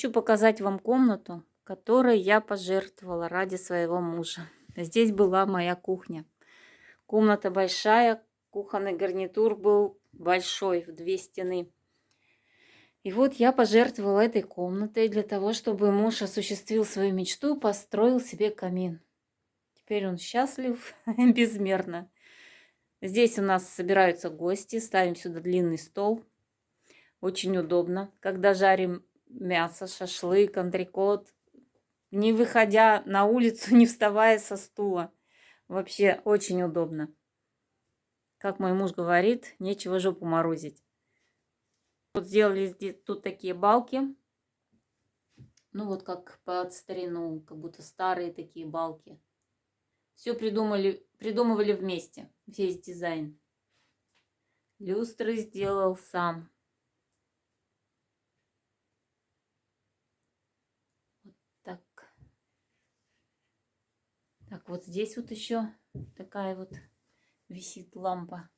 Хочу показать вам комнату, которой я пожертвовала ради своего мужа. Здесь была моя кухня. Комната большая, кухонный гарнитур был большой, в 2 стены. И вот я пожертвовала этой комнатой для того, чтобы муж осуществил свою мечту, построил себе камин. Теперь он счастлив безмерно. Здесь у нас собираются гости, ставим сюда длинный стол. Очень удобно, когда жарим мясо, шашлык, антрекот, не выходя на улицу, не вставая со стула. Вообще очень удобно. Как мой муж говорит, нечего жопу морозить. Вот сделали здесь, тут такие балки. Ну вот как под старину, как будто старые такие балки. Все придумывали вместе, весь дизайн. Люстры сделал сам. Вот так. Так, вот здесь вот еще такая вот висит лампа.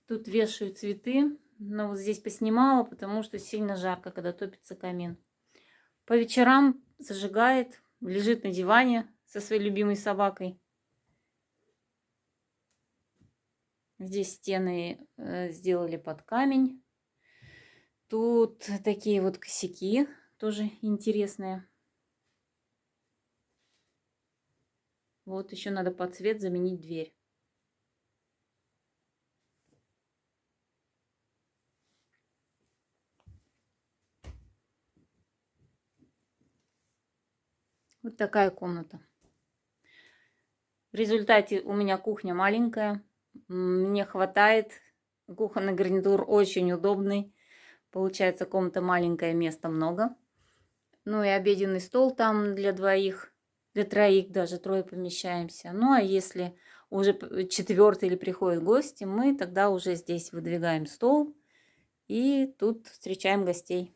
Тут вешаю цветы, но вот здесь поснимала, потому что сильно жарко, когда топится камин. По вечерам зажигает, лежит на диване со своей любимой собакой. Здесь стены сделали под камень. Тут такие вот косяки, тоже интересные. Вот еще надо под цвет заменить дверь. Вот такая комната. В результате у меня кухня маленькая. Мне хватает. Кухонный гарнитур очень удобный. Получается, комната маленькая, места много. Ну и обеденный стол там для двоих, для троих даже, трое помещаемся. Ну а если уже 4-й или приходят гости, мы тогда уже здесь выдвигаем стол и тут встречаем гостей.